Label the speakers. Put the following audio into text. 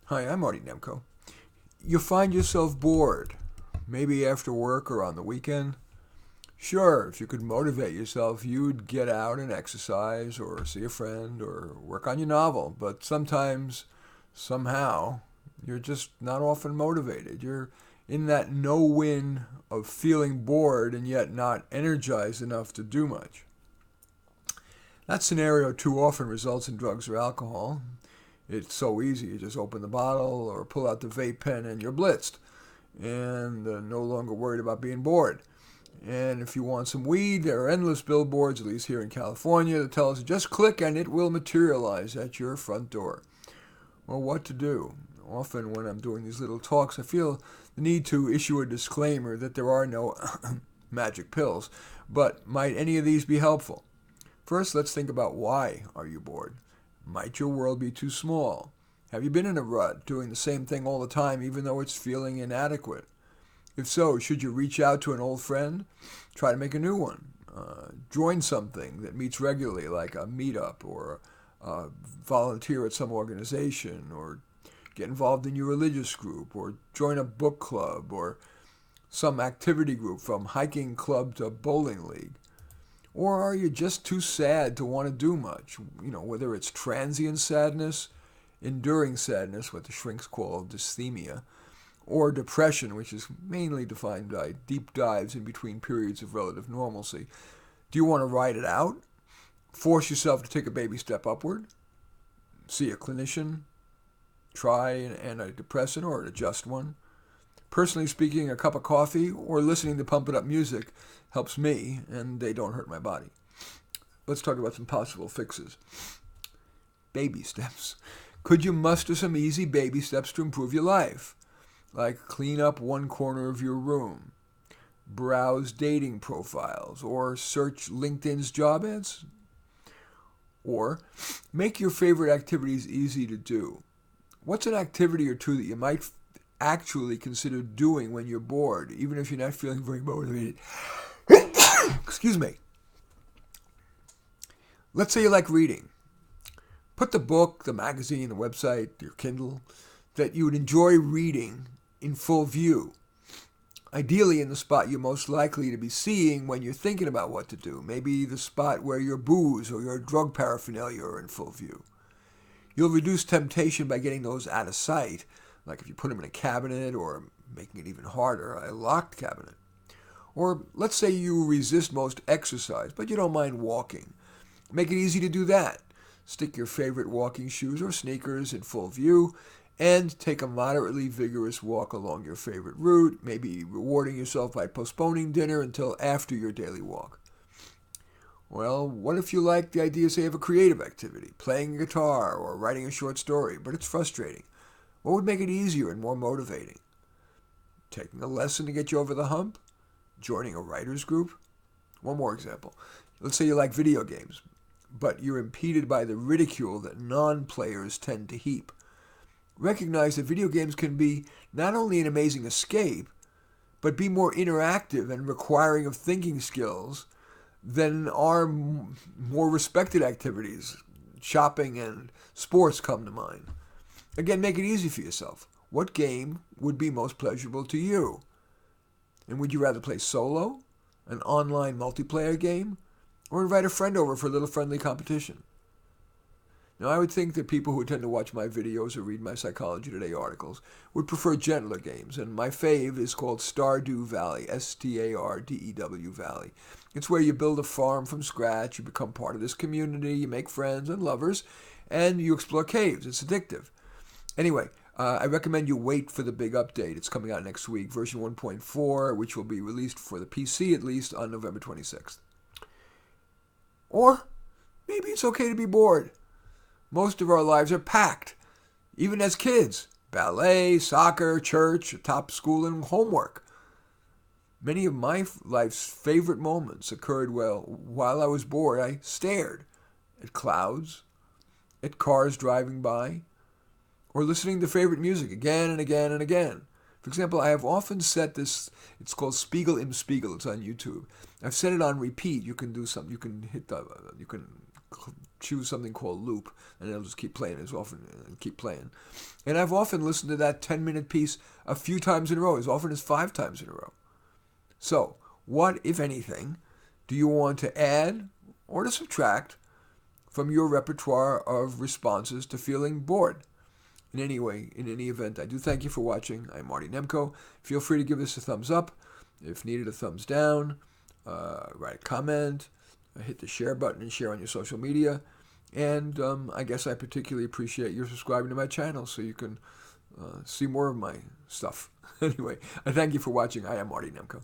Speaker 1: Hi, I'm Marty Nemko. You find yourself bored, maybe after work or on the weekend. Sure, if you could motivate yourself, you'd get out and exercise or see a friend or work on your novel. But sometimes, somehow, you're just not often motivated. You're in that no win of feeling bored and yet not energized enough to do much. That scenario too often results in drugs or alcohol. It's so easy. You just open the bottle or pull out the vape pen and you're blitzed and no longer worried about being bored. And if you want some weed, there are endless billboards, at least here in California, that tell us just click and it will materialize at your front door. Well, what to do? Often when I'm doing these little talks, I feel the need to issue a disclaimer that there are no magic pills. But might any of these be helpful? First, let's think about why are you bored? Might your world be too small? Have you been in a rut, doing the same thing all the time even though it's feeling inadequate? If so, should you reach out to an old friend? Try to make a new one. Join something that meets regularly, like a meetup or volunteer at some organization, or get involved in your religious group, or join a book club, or some activity group from hiking club to bowling league. Or are you just too sad to want to do much? Whether it's transient sadness, enduring sadness, what the shrinks call dysthemia, or depression, which is mainly defined by deep dives in between periods of relative normalcy. Do you want to ride it out? Force yourself to take a baby step upward? See a clinician? Try an antidepressant or adjust one? Personally speaking, a cup of coffee or listening to pump it up music helps me, and they don't hurt my body. Let's talk about some possible fixes. Baby steps. Could you muster some easy baby steps to improve your life? Like clean up one corner of your room, browse dating profiles, or search LinkedIn's job ads? Or make your favorite activities easy to do. What's an activity or two that you might actually consider doing when you're bored, even if you're not feeling very motivated? Excuse me. Let's say you like reading. Put the book, the magazine, the website, your Kindle that you would enjoy reading in full view. Ideally in the spot you're most likely to be seeing when you're thinking about what to do. Maybe the spot where your booze or your drug paraphernalia are in full view. You'll reduce temptation by getting those out of sight, like if you put them in a cabinet or making it even harder, a locked cabinet. Or let's say you resist most exercise, but you don't mind walking. Make it easy to do that. Stick your favorite walking shoes or sneakers in full view and take a moderately vigorous walk along your favorite route, maybe rewarding yourself by postponing dinner until after your daily walk. Well, what if you like the idea, say, of a creative activity, playing a guitar or writing a short story, but it's frustrating? What would make it easier and more motivating? Taking a lesson to get you over the hump? Joining a writer's group? One more example. Let's say you like video games, but you're impeded by the ridicule that non-players tend to heap. Recognize that video games can be not only an amazing escape, but be more interactive and requiring of thinking skills than are more respected activities. Shopping and sports come to mind. Again, make it easy for yourself. What game would be most pleasurable to you? And would you rather play solo, an online multiplayer game, or invite a friend over for a little friendly competition? Now, I would think that people who tend to watch my videos or read my Psychology Today articles would prefer gentler games, and my fave is called Stardew Valley, Stardew Valley. It's where you build a farm from scratch, you become part of this community, you make friends and lovers, and you explore caves. It's addictive. Anyway, I recommend you wait for the big update. It's coming out next week, version 1.4, which will be released for the PC at least on November 26th. Or maybe it's okay to be bored. Most of our lives are packed, even as kids. Ballet, soccer, church, top school, and homework. Many of my life's favorite moments occurred while I was bored. I stared at clouds, at cars driving by, or listening to favorite music again and again and again. For example, I have often set this, it's called Spiegel im Spiegel, it's on YouTube. I've set it on repeat. You can do something, you can choose something called loop, and it'll just keep playing as often and keep playing. And I've often listened to that 10-minute piece a few times in a row, as often as 5 times in a row. So, what, if anything, do you want to add or to subtract from your repertoire of responses to feeling bored? In any way, in any event, I do thank you for watching. I'm Marty Nemko. Feel free to give us a thumbs up. If needed, a thumbs down. Write a comment. Hit the share button and share on your social media. And I guess I particularly appreciate your subscribing to my channel so you can see more of my stuff. Anyway, I thank you for watching. I am Marty Nemko.